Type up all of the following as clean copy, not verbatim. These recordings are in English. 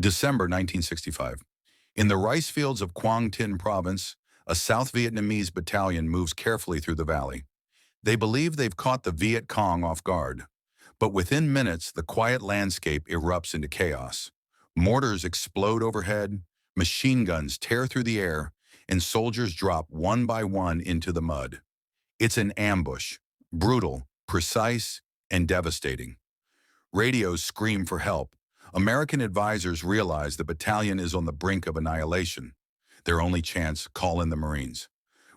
December 1965. In the rice fields of Quang Tin Province, a South Vietnamese battalion moves carefully through the valley. They believe they've caught the Viet Cong off guard. But within minutes, the quiet landscape erupts into chaos. Mortars explode overhead, machine guns tear through the air, and soldiers drop one by one into the mud. It's an ambush, brutal, precise, and devastating. Radios scream for help. American advisors realize the battalion is on the brink of annihilation. Their only chance, call in the Marines.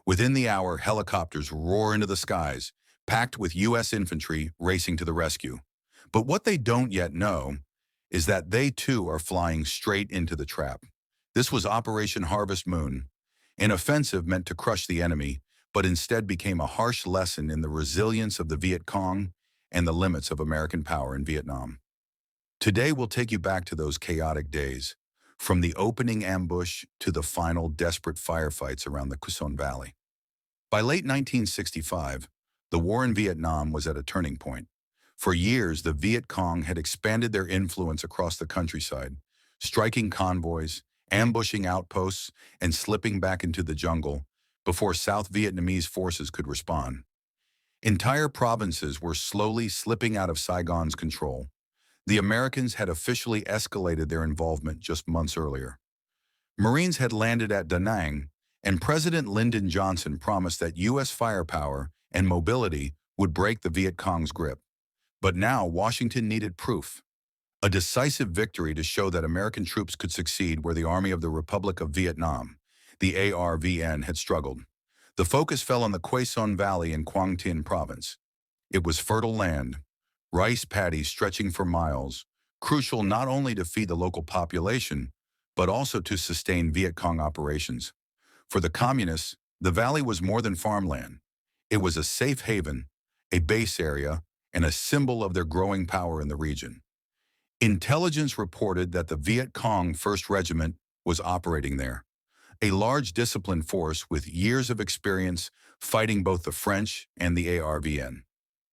Within the hour, helicopters roar into the skies, packed with U.S. infantry racing to the rescue. But what they don't yet know is that they too are flying straight into the trap. This was Operation Harvest Moon, an offensive meant to crush the enemy, but instead became a harsh lesson in the resilience of the Viet Cong and the limits of American power in Vietnam. Today we'll take you back to those chaotic days, from the opening ambush to the final desperate firefights around the Quezon Valley. By late 1965, the war in Vietnam was at a turning point. For years, the Viet Cong had expanded their influence across the countryside, striking convoys, ambushing outposts, and slipping back into the jungle before South Vietnamese forces could respond. Entire provinces were slowly slipping out of Saigon's control. The Americans had officially escalated their involvement just months earlier. Marines had landed at Da Nang, and President Lyndon Johnson promised that U.S. firepower and mobility would break the Viet Cong's grip. But now Washington needed proof, a decisive victory to show that American troops could succeed where the Army of the Republic of Vietnam, the ARVN, had struggled. The focus fell on the Quezon Valley in Quang Tin Province. It was fertile land, rice paddies stretching for miles, crucial not only to feed the local population, but also to sustain Viet Cong operations. For the communists, the valley was more than farmland. It was a safe haven, a base area, and a symbol of their growing power in the region. Intelligence reported that the Viet Cong 1st Regiment was operating there, a large disciplined force with years of experience fighting both the French and the ARVN.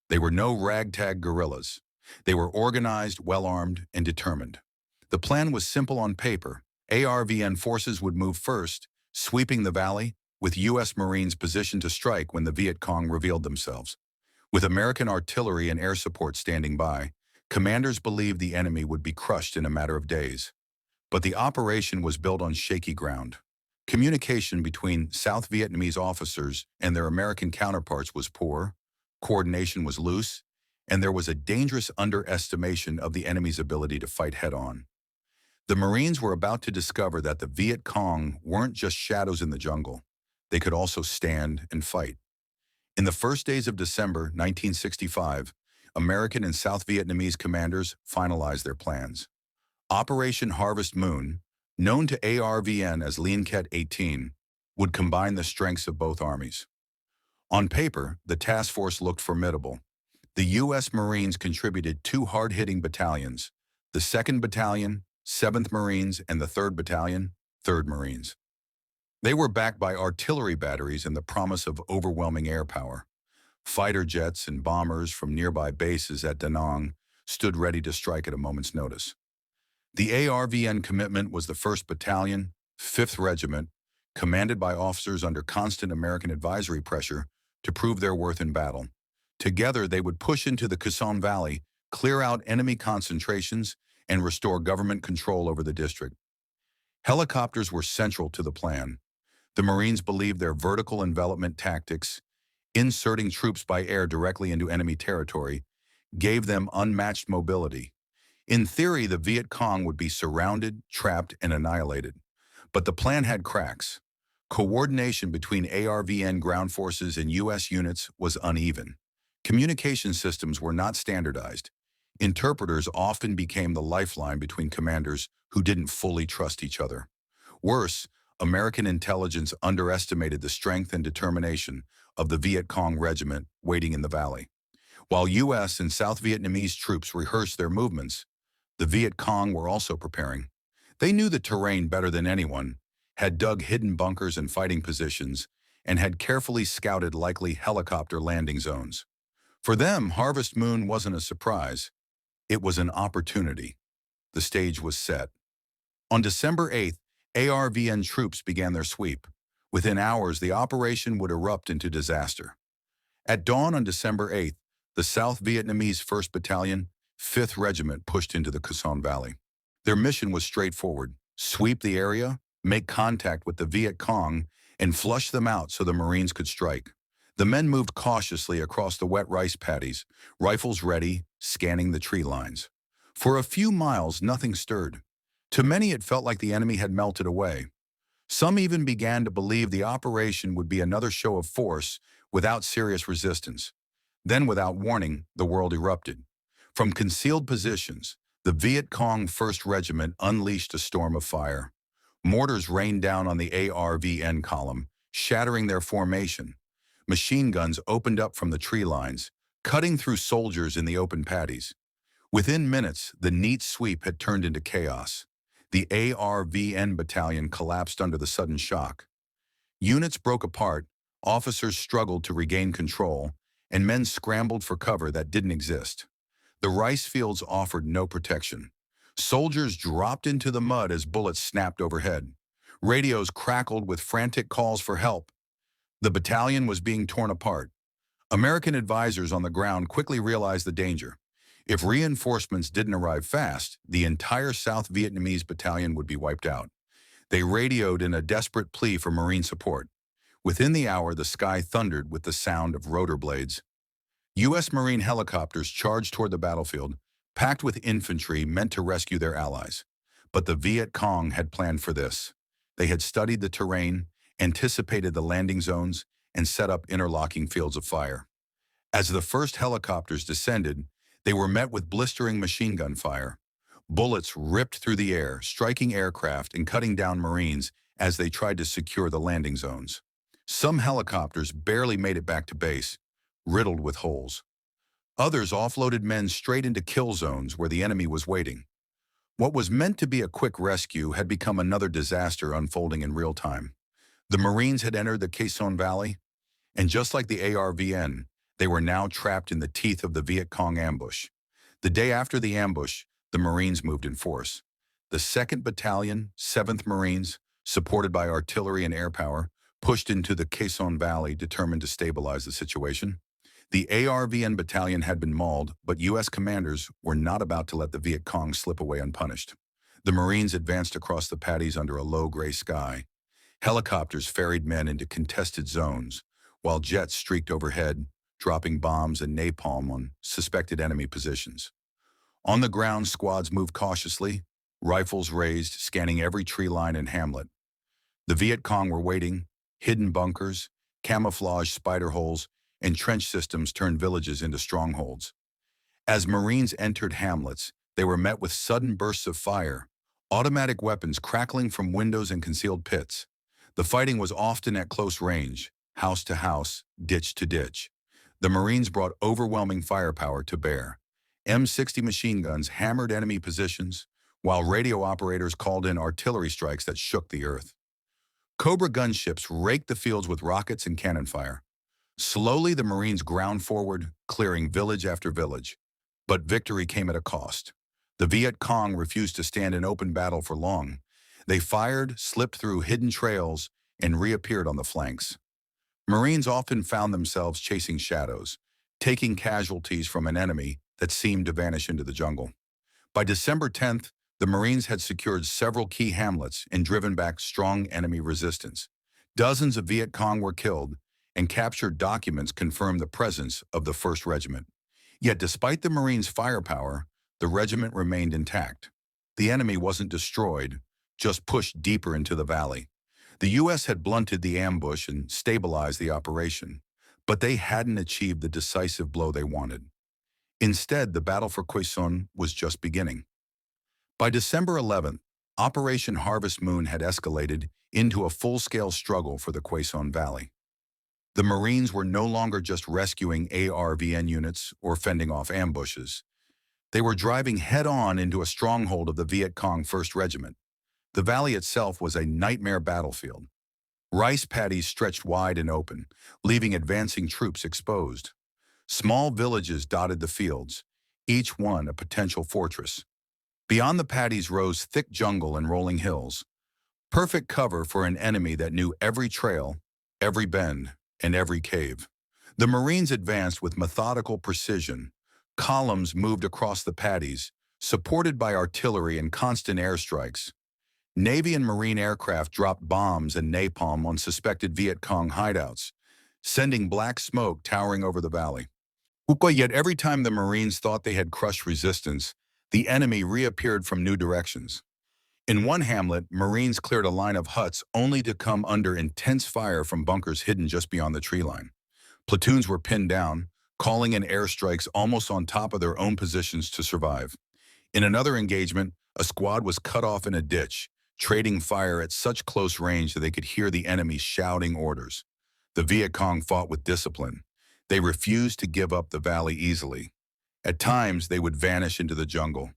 They were no ragtag guerrillas. They were organized, well-armed, and determined. The plan was simple on paper. ARVN forces would move first, sweeping the valley, with U.S. Marines positioned to strike when the Viet Cong revealed themselves. With American artillery and air support standing by, commanders believed the enemy would be crushed in a matter of days. But the operation was built on shaky ground. Communication between South Vietnamese officers and their American counterparts was poor, coordination was loose, and there was a dangerous underestimation of the enemy's ability to fight head-on. The Marines were about to discover that the Viet Cong weren't just shadows in the jungle. They could also stand and fight. In the first days of December 1965, American and South Vietnamese commanders finalized their plans. Operation Harvest Moon, known to ARVN as Lien Ket 18, would combine the strengths of both armies. On paper, the task force looked formidable. The U.S. Marines contributed 2 hard-hitting battalions, the 2nd Battalion, 7th Marines, and the 3rd Battalion, 3rd Marines. They were backed by artillery batteries and the promise of overwhelming air power. Fighter jets and bombers from nearby bases at Da Nang stood ready to strike at a moment's notice. The ARVN commitment was the 1st Battalion, 5th Regiment, commanded by officers under constant American advisory pressure to prove their worth in battle. Together, they would push into the Quezon Valley, clear out enemy concentrations, and restore government control over the district. Helicopters were central to the plan. The Marines believed their vertical envelopment tactics, inserting troops by air directly into enemy territory, gave them unmatched mobility. In theory, the Viet Cong would be surrounded, trapped, and annihilated. But the plan had cracks. Coordination between ARVN ground forces and U.S. units was uneven. Communication systems were not standardized. Interpreters often became the lifeline between commanders who didn't fully trust each other. Worse, American intelligence underestimated the strength and determination of the Viet Cong regiment waiting in the valley. While U.S. and South Vietnamese troops rehearsed their movements, the Viet Cong were also preparing. They knew the terrain better than anyone, had dug hidden bunkers and fighting positions, and had carefully scouted likely helicopter landing zones. For them, Harvest Moon wasn't a surprise. It was an opportunity. The stage was set. On December 8th, ARVN troops began their sweep. Within hours, the operation would erupt into disaster. At dawn on December 8th, the South Vietnamese 1st Battalion, 5th Regiment pushed into the Quang Valley. Their mission was straightforward: sweep the area, make contact with the Viet Cong, and flush them out so the Marines could strike. The men moved cautiously across the wet rice paddies, rifles ready, scanning the tree lines. For a few miles, nothing stirred. To many, it felt like the enemy had melted away. Some even began to believe the operation would be another show of force without serious resistance. Then, without warning, the world erupted. From concealed positions, the Viet Cong 1st Regiment unleashed a storm of fire. Mortars rained down on the ARVN column, shattering their formation. Machine guns opened up from the tree lines, cutting through soldiers in the open paddies. Within minutes, the neat sweep had turned into chaos. The ARVN battalion collapsed under the sudden shock. Units broke apart, officers struggled to regain control, and men scrambled for cover that didn't exist. The rice fields offered no protection. Soldiers dropped into the mud as bullets snapped overhead. Radios crackled with frantic calls for help. The battalion was being torn apart. American advisors on the ground quickly realized the danger. If reinforcements didn't arrive fast, the entire South Vietnamese battalion would be wiped out. They radioed in a desperate plea for Marine support. Within the hour, the sky thundered with the sound of rotor blades. U.S. Marine helicopters charged toward the battlefield, packed with infantry meant to rescue their allies. But the Viet Cong had planned for this. They had studied the terrain, anticipated the landing zones, and set up interlocking fields of fire. As the first helicopters descended, they were met with blistering machine gun fire. Bullets ripped through the air, striking aircraft and cutting down Marines as they tried to secure the landing zones. Some helicopters barely made it back to base, riddled with holes. Others offloaded men straight into kill zones where the enemy was waiting. What was meant to be a quick rescue had become another disaster unfolding in real time. The Marines had entered the Quang Valley, and just like the ARVN, they were now trapped in the teeth of the Viet Cong ambush. The day after the ambush, the Marines moved in force. The 2nd Battalion, 7th Marines, supported by artillery and air power, pushed into the Quang Valley, determined to stabilize the situation. The ARVN battalion had been mauled, but U.S. commanders were not about to let the Viet Cong slip away unpunished. The Marines advanced across the paddies under a low gray sky. Helicopters ferried men into contested zones, while jets streaked overhead, dropping bombs and napalm on suspected enemy positions. On the ground, squads moved cautiously, rifles raised, scanning every tree line and hamlet. The Viet Cong were waiting. Hidden bunkers, camouflage spider holes, and trench systems turned villages into strongholds. As Marines entered hamlets, they were met with sudden bursts of fire, automatic weapons crackling from windows and concealed pits. The fighting was often at close range, house to house, ditch to ditch. The Marines brought overwhelming firepower to bear. M60 machine guns hammered enemy positions, while radio operators called in artillery strikes that shook the earth. Cobra gunships raked the fields with rockets and cannon fire. Slowly, the Marines ground forward, clearing village after village. But victory came at a cost. The Viet Cong refused to stand in open battle for long. They fired, slipped through hidden trails, and reappeared on the flanks. Marines often found themselves chasing shadows, taking casualties from an enemy that seemed to vanish into the jungle. By December 10th, the Marines had secured several key hamlets and driven back strong enemy resistance. Dozens of Viet Cong were killed, and captured documents confirmed the presence of the 1st Regiment. Yet despite the Marines' firepower, the regiment remained intact. The enemy wasn't destroyed, just pushed deeper into the valley. The U.S. had blunted the ambush and stabilized the operation, but they hadn't achieved the decisive blow they wanted. Instead, the battle for Quang was just beginning. By December 11th, Operation Harvest Moon had escalated into a full-scale struggle for the Quang Valley. The Marines were no longer just rescuing ARVN units or fending off ambushes. They were driving head-on into a stronghold of the Viet Cong 1st Regiment. The valley itself was a nightmare battlefield. Rice paddies stretched wide and open, leaving advancing troops exposed. Small villages dotted the fields, each one a potential fortress. Beyond the paddies rose thick jungle and rolling hills, perfect cover for an enemy that knew every trail, every bend, and every cave. The Marines advanced with methodical precision. Columns moved across the paddies, supported by artillery and constant airstrikes. Navy and Marine aircraft dropped bombs and napalm on suspected Viet Cong hideouts, sending black smoke towering over the valley. Yet every time the Marines thought they had crushed resistance, the enemy reappeared from new directions. In one hamlet, Marines cleared a line of huts only to come under intense fire from bunkers hidden just beyond the tree line. Platoons were pinned down, calling in airstrikes almost on top of their own positions to survive. In another engagement, a squad was cut off in a ditch, trading fire at such close range that they could hear the enemy shouting orders. The Viet Cong fought with discipline. They refused to give up the valley easily. At times, they would vanish into the jungle,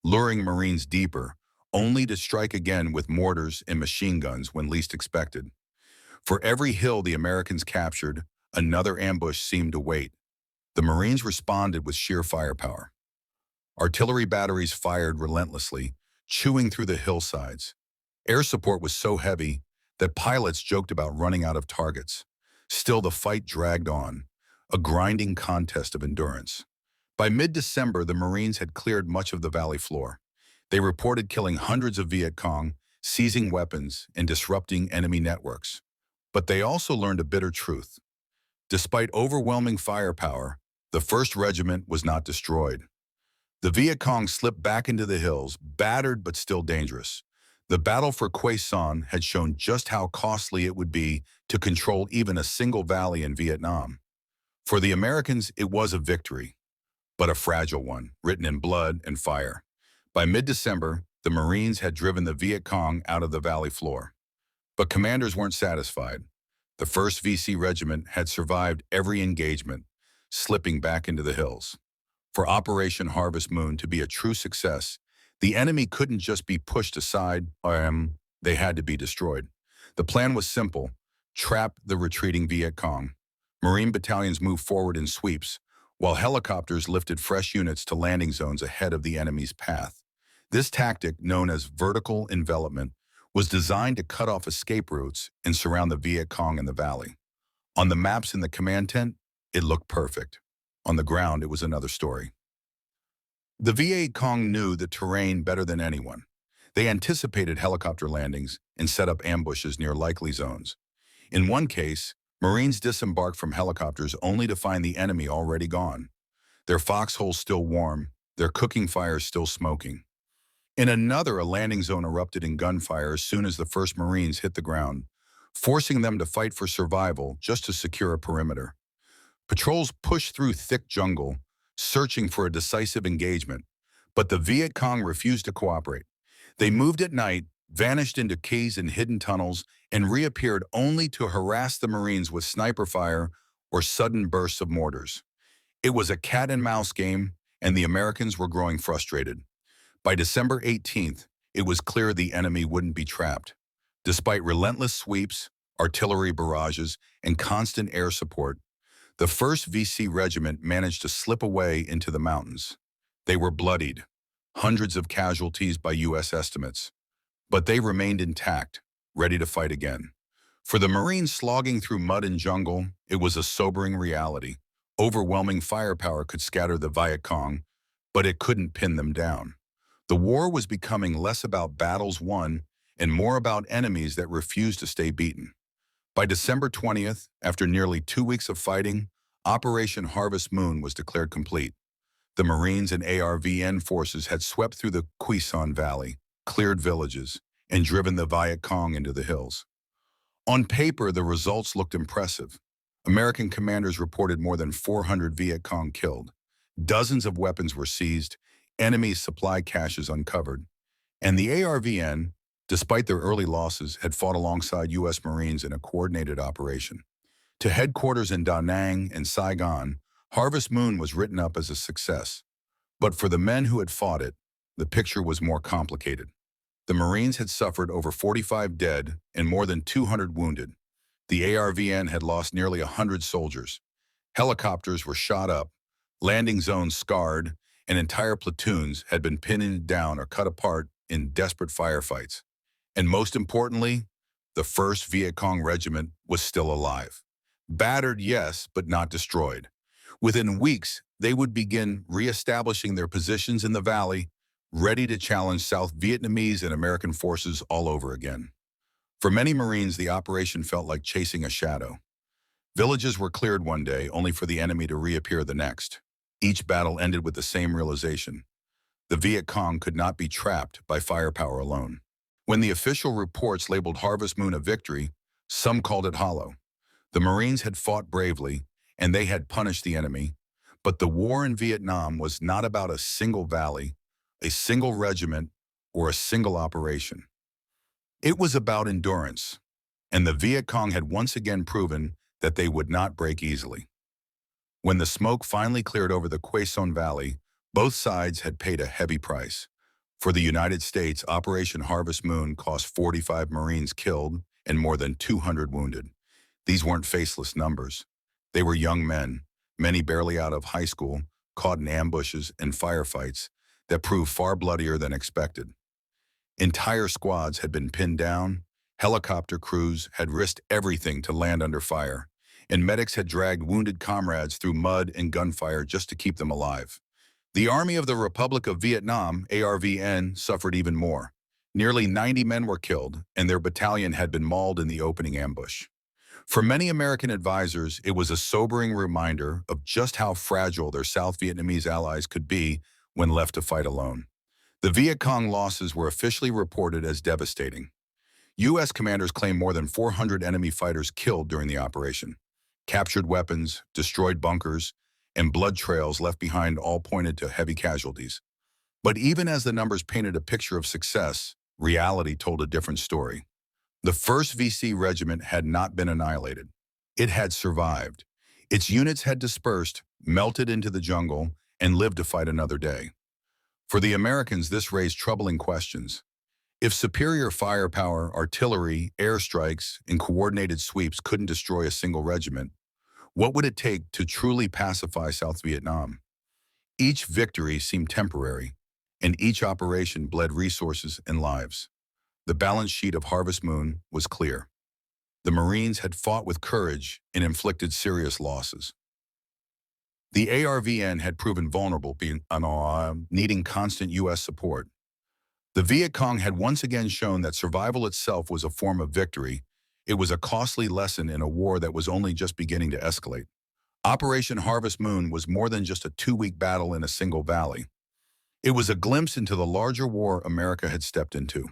luring Marines deeper, only to strike again with mortars and machine guns when least expected. For every hill the Americans captured, another ambush seemed to wait. The Marines responded with sheer firepower. Artillery batteries fired relentlessly, chewing through the hillsides. Air support was so heavy that pilots joked about running out of targets. Still, the fight dragged on, a grinding contest of endurance. By mid-December, the Marines had cleared much of the valley floor. They reported killing hundreds of Viet Cong, seizing weapons, and disrupting enemy networks. But they also learned a bitter truth. Despite overwhelming firepower, the 1st Regiment was not destroyed. The Viet Cong slipped back into the hills, battered but still dangerous. The battle for Quang Tin had shown just how costly it would be to control even a single valley in Vietnam. For the Americans, it was a victory, but a fragile one, written in blood and fire. By mid-December, the Marines had driven the Viet Cong out of the valley floor. But commanders weren't satisfied. The 1st VC Regiment had survived every engagement, slipping back into the hills. For Operation Harvest Moon to be a true success, the enemy couldn't just be pushed aside, they had to be destroyed. The plan was simple: trap the retreating Viet Cong. Marine battalions moved forward in sweeps, while helicopters lifted fresh units to landing zones ahead of the enemy's path. This tactic, known as vertical envelopment, was designed to cut off escape routes and surround the Viet Cong in the valley. On the maps in the command tent, it looked perfect. On the ground, it was another story. The Viet Cong knew the terrain better than anyone. They anticipated helicopter landings and set up ambushes near likely zones. In one case, Marines disembarked from helicopters only to find the enemy already gone, their foxholes still warm, their cooking fires still smoking. In another, a landing zone erupted in gunfire as soon as the 1st Marines hit the ground, forcing them to fight for survival just to secure a perimeter. Patrols pushed through thick jungle, searching for a decisive engagement, but the Viet Cong refused to cooperate. They moved at night, vanished into caves and hidden tunnels, and reappeared only to harass the Marines with sniper fire or sudden bursts of mortars. It was a cat-and-mouse game, and the Americans were growing frustrated. By December 18th, it was clear the enemy wouldn't be trapped. Despite relentless sweeps, artillery barrages, and constant air support, the 1st VC Regiment managed to slip away into the mountains. They were bloodied, hundreds of casualties by U.S. estimates, but they remained intact, ready to fight again. For the Marines slogging through mud and jungle, it was a sobering reality. Overwhelming firepower could scatter the Viet Cong, but it couldn't pin them down. The war was becoming less about battles won and more about enemies that refused to stay beaten. By December 20th, after nearly 2 weeks of fighting, Operation Harvest Moon was declared complete. The Marines and ARVN forces had swept through the Quang Tin Valley, cleared villages, and driven the Viet Cong into the hills. On paper, the results looked impressive. American commanders reported more than 400 Viet Cong killed. Dozens of weapons were seized, enemy supply caches uncovered, and the ARVN, despite their early losses, had fought alongside U.S. Marines in a coordinated operation. To headquarters in Da Nang and Saigon, Harvest Moon was written up as a success. But for the men who had fought it, the picture was more complicated. The Marines had suffered over 45 dead and more than 200 wounded. The ARVN had lost nearly 100 soldiers. Helicopters were shot up, landing zones scarred, and entire platoons had been pinned down or cut apart in desperate firefights. And most importantly, the 1st Viet Cong Regiment was still alive. Battered, yes, but not destroyed. Within weeks, they would begin reestablishing their positions in the valley, ready to challenge South Vietnamese and American forces all over again. For many Marines, the operation felt like chasing a shadow. Villages were cleared one day, only for the enemy to reappear the next. Each battle ended with the same realization. The Viet Cong could not be trapped by firepower alone. When the official reports labeled Harvest Moon a victory, some called it hollow. The Marines had fought bravely, and they had punished the enemy, but the war in Vietnam was not about a single valley, a single regiment, or a single operation. It was about endurance, and the Viet Cong had once again proven that they would not break easily. When the smoke finally cleared over the Quang Son Valley, both sides had paid a heavy price. For the United States, Operation Harvest Moon cost 45 Marines killed and more than 200 wounded. These weren't faceless numbers. They were young men, many barely out of high school, caught in ambushes and firefights that proved far bloodier than expected. Entire squads had been pinned down, helicopter crews had risked everything to land under fire, and medics had dragged wounded comrades through mud and gunfire just to keep them alive. The Army of the Republic of Vietnam, ARVN, suffered even more. Nearly 90 men were killed, and their battalion had been mauled in the opening ambush. For many American advisors, it was a sobering reminder of just how fragile their South Vietnamese allies could be when left to fight alone. The Viet Cong losses were officially reported as devastating. U.S. commanders claimed more than 400 enemy fighters killed during the operation. Captured weapons, destroyed bunkers, and blood trails left behind all pointed to heavy casualties. But even as the numbers painted a picture of success, reality told a different story. The 1st VC Regiment had not been annihilated. It had survived. Its units had dispersed, melted into the jungle, and lived to fight another day. For the Americans, this raised troubling questions. If superior firepower, artillery, airstrikes, and coordinated sweeps couldn't destroy a single regiment, what would it take to truly pacify South Vietnam? Each victory seemed temporary, and each operation bled resources and lives. The balance sheet of Harvest Moon was clear. The Marines had fought with courage and inflicted serious losses. The ARVN had proven vulnerable, needing constant U.S. support. The Viet Cong had once again shown that survival itself was a form of victory. It was a costly lesson in a war that was only just beginning to escalate. Operation Harvest Moon was more than just a 2-week battle in a single valley. It was a glimpse into the larger war America had stepped into.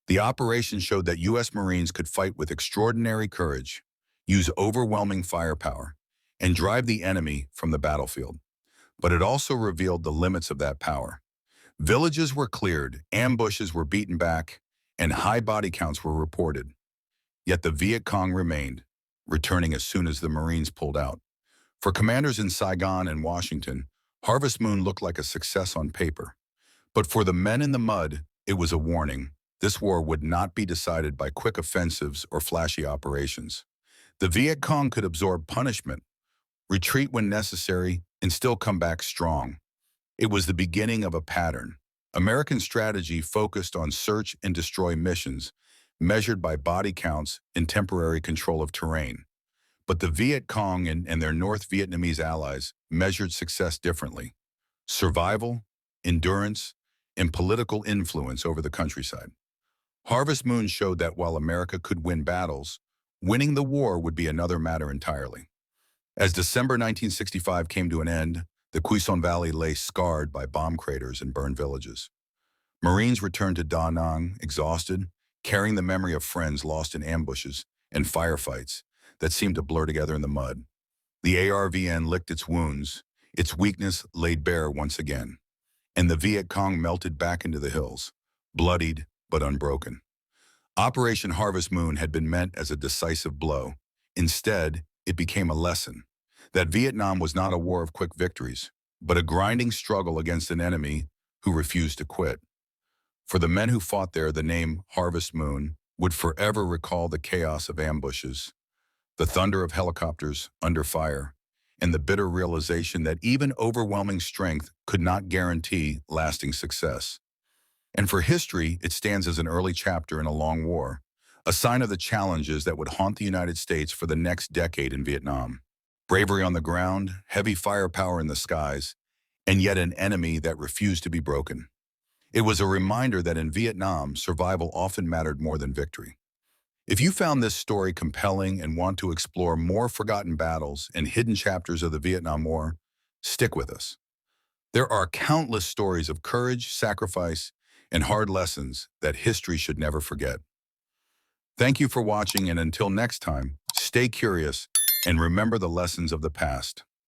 The operation showed that U.S. Marines could fight with extraordinary courage, use overwhelming firepower, and drive the enemy from the battlefield. But it also revealed the limits of that power. Villages were cleared, ambushes were beaten back, and high body counts were reported. Yet the Viet Cong remained, returning as soon as the Marines pulled out. For commanders in Saigon and Washington, Harvest Moon looked like a success on paper. But for the men in the mud, it was a warning. This war would not be decided by quick offensives or flashy operations. The Viet Cong could absorb punishment, retreat when necessary, and still come back strong. It was the beginning of a pattern. American strategy focused on search and destroy missions, measured by body counts and temporary control of terrain. But the Viet Cong and their North Vietnamese allies measured success differently. Survival, endurance, and political influence over the countryside. Harvest Moon showed that while America could win battles, winning the war would be another matter entirely. As December 1965 came to an end, the Quang Son Valley lay scarred by bomb craters and burned villages. Marines returned to Da Nang, exhausted, carrying the memory of friends lost in ambushes and firefights that seemed to blur together in the mud. The ARVN licked its wounds, its weakness laid bare once again, and the Viet Cong melted back into the hills, bloodied but unbroken. Operation Harvest Moon had been meant as a decisive blow. Instead, it became a lesson that Vietnam was not a war of quick victories, but a grinding struggle against an enemy who refused to quit. For the men who fought there, the name Harvest Moon would forever recall the chaos of ambushes, the thunder of helicopters under fire, and the bitter realization that even overwhelming strength could not guarantee lasting success. And for history, it stands as an early chapter in a long war, a sign of the challenges that would haunt the United States for the next decade in Vietnam. Bravery on the ground, heavy firepower in the skies, and yet an enemy that refused to be broken. It was a reminder that in Vietnam, survival often mattered more than victory. If you found this story compelling and want to explore more forgotten battles and hidden chapters of the Vietnam War, stick with us. There are countless stories of courage, sacrifice, and hard lessons that history should never forget. Thank you for watching, and until next time, stay curious and remember the lessons of the past.